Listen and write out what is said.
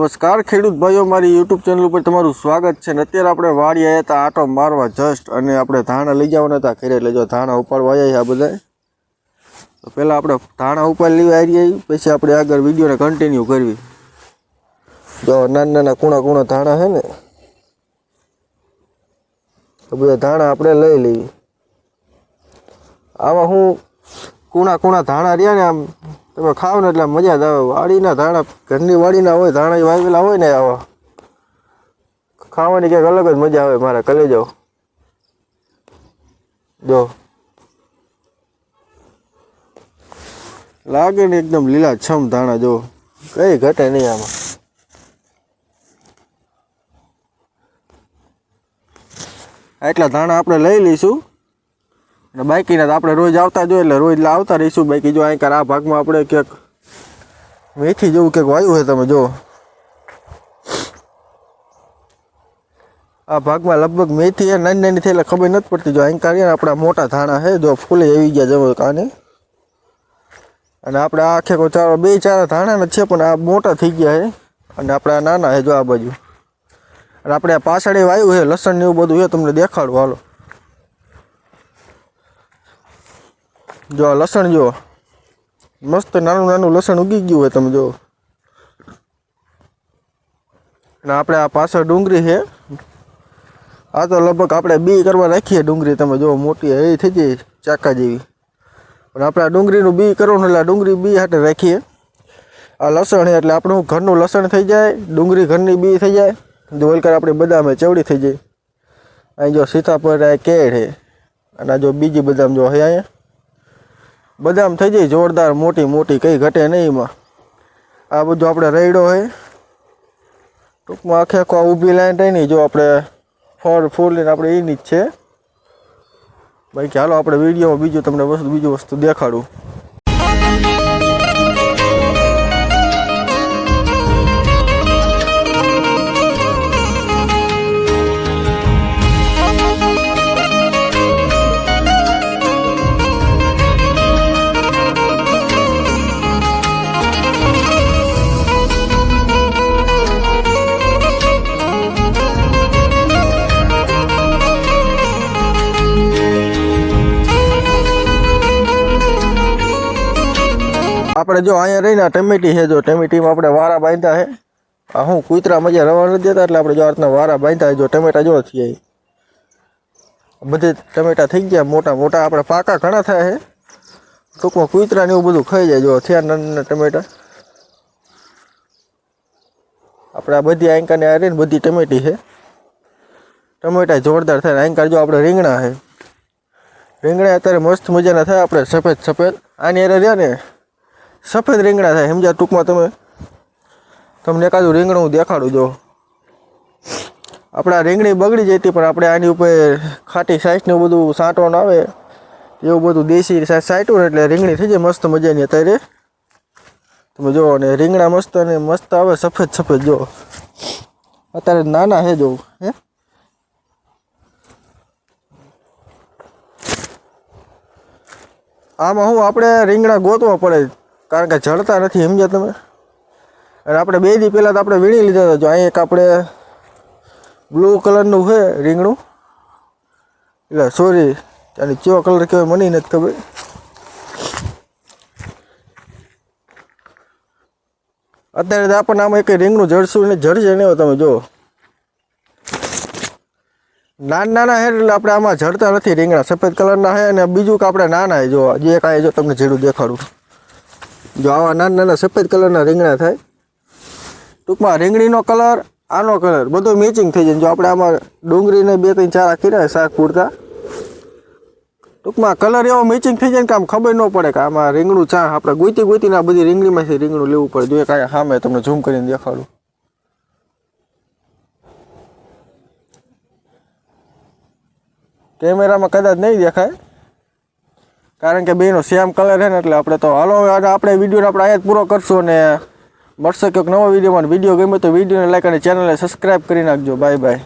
નમસ્કાર ખેડૂત ભાઈઓ, મારી યુટ્યુબ ચેનલ ઉપર તમારું સ્વાગત છે. અત્યારે આપણે વાડી આવ્યા હતા આટો મારવા જસ્ટ, અને આપણે ધાણા લઈ જવાના હતા ઘરે. એટલે જો ધાણા ઉપાડવા આવ્યા આ બધા. તો પહેલાં આપણે ધાણા ઉપાડ લેવા આવી, પછી આપણે આગળ વિડીયોને કન્ટિન્યુ કરવી. જો નાના નાના કૂણા ધાણા છે ને, તો બધા ધાણા આપણે લઈ લેવી. આમાં હું કૂણા ધાણા રહ્યા ને, આમ તમે ખાવ ને એટલે મજા જ આવે. વાડીના ધાણા, ઘરની વાડીના હોય, ધાણા વાવેલા હોય ને, આવા ખાવાની ક્યાંક અલગ જ મજા આવે. મારા કલે જાઓ, જો લાગે ને એકદમ લીલા છમ ધાણા. જો કઈ ઘટે નહીં આમાં. એટલા ધાણા આપણે લઈ લઈશું, અને બાકીના તો આપણે રોજ આવતા જોઈએ એટલે રોજ આવતા રહીશું. બાકી જો અહીં આ ભાગમાં આપણે ક્યાંક મેથી જેવું ક્યાંક વાયું છે. તમે જો આ ભાગમાં લગભગ મેથી છે, નાની નાની થઈ એટલે ખબર નથી પડતી. જો અહીં કાઢીએ ને આપણા મોટા ધાણા છે, જો ફૂલે આવી ગયા જવો કાને. અને આપણે આ આખે ચારો બે ચાર ધાણા જ છે, પણ આ મોટા થઈ ગયા છે, અને આપણે આ નાના છે જો આ બાજુ. અને આપણે આ પાછળ વાયું છે લસણ ને એવું બધું છે, તમને દેખાડું હાલો. જો આ લસણ જો મસ્ત નાનું લસણ ઉગી ગયું હોય, તમે જો. અને આપણે આ પાછળ ડુંગળી છે, આ તો લગભગ આપણે બી કરવા રાખીએ ડુંગળી. તમે જો મોટી એ થઈ જાય ચાકા જેવી, પણ આપણે આ ડુંગળીનું બી કરવાનું એટલે ડુંગળી બી હાટે રાખીએ. આ લસણ છે એટલે આપણું ઘરનું લસણ થઈ જાય, ડુંગળી ઘરની બી થઈ જાય. જોલકર આપણી બદામ ચવડી થઈ જાય. અહીં જો સીતાફળ આ કેળ છે, અને જો બીજી બદામ જો છે અહીંયા બદામ થઈ જાય જોરદાર મોટી, કંઈ ઘટે નહીં એમાં. આ બધું આપણે રેડો હોય ટૂંકમાં આખે આખો ઊભી લાઈન રહી નહીં. જો આપણે ફળ ફૂલ લઈને આપણે એની જ છે. બાકી હાલો આપણે વિડીયોમાં બીજું વસ્તુ દેખાડું. આપણે જો અહીંયા રહીને ટમેટી છે, જો ટમેટીમાં આપણે વારા બાંધ્યા છે. આ હું કૂતરા મજા રવા નથી દેતા એટલે આપણે જો આ રીતના વારા બાંધ્યા. જો ટમેટા જો થઈ બધી ટમેટા થઈ ગયા મોટા. આપણે પાકા ઘણા થયા છે, ટૂંકમાં કૂતરા ને એવું બધું ખાઈ જાય. જો થયા નાના ટમેટા. આપણે આ બધી આંકાને આ રહીને બધી ટમેટી છે. ટમેટા જોરદાર થાય. આંકાર જો આપણે રીંગણા છે, રીંગણા અત્યારે મસ્ત મજાના થાય. આપણે સફેદ આની અરે રહ્યા ને સફેદ રીંગણા થાય, સમજ્યા? ટૂંકમાં તમને એકાદું રીંગણું હું દેખાડું. જો આપણે આ રીંગણી બગડી જતી, પણ આપણે આની ઉપર ખાટી સાઈસને એવું બધું સાંટવાનું આવે, એવું બધું દેશી સાઈટું ને એટલે રીંગણી થઈ જાય મસ્ત મજાની. અત્યારે તમે જુઓ, અને રીંગણા મસ્ત અને મસ્ત આવે સફેદ. જો અત્યારે નાના છે જો હે. આમાં હું આપણે રીંગણા ગોતવા પડે, કારણ કે જળતા નથી, સમજ્યા તમે? અને આપણે 2 દી પહેલાં તો આપણે વીણી લીધા હતા. જો અહીં એક આપણે બ્લુ કલરનું છે રીંગણું, એટલે સોરી અને કેવો કલર કહેવાય મને નથી ખબર. અત્યારે તો આપણને આમાં એક રીંગણું જળશું ને જળશે નહીં. તમે જો નાના છે એટલે આપણે આમાં જળતા નથી રીંગણા. સફેદ કલરના છે, અને બીજું કે આપણે નાના છે. જો જે કાંઈ જો તમને જેડું દેખાડું. જો આવા નાના સફેદ કલરના રીંગણા થાય. ટૂંકમાં રીંગણીનો કલર આનો કલર બધો મેચિંગ થઈ જાય. જો આપણે આમાં ડુંગળીને 2-3 ચારા કર્યા શાક પૂરતા, ટૂંકમાં કલર એવો મેચિંગ થઈ જાય કે આમ ખબર ન પડે કે આમાં રીંગણું ચા. આપણે ગોતીને આ બધી રીંગણીમાંથી રીંગણું લેવું પડે. જો કાંઈ સામે તમને ઝૂમ કરીને દેખાડું. કેમેરામાં કદાચ નહીં દેખાય, કારણ કે બેનો સેમ કલર છે ને, એટલે આપણે તો હાલો આપણે વિડીયોને આપણે અહીંયા જ પૂરો કરશું. અને મળશે કંઈક નવો વિડીયોમાં. વિડીયો ગમે તો વિડીયોને લાઈક અને ચેનલને સબસ્ક્રાઈબ કરી નાખજો. બાય.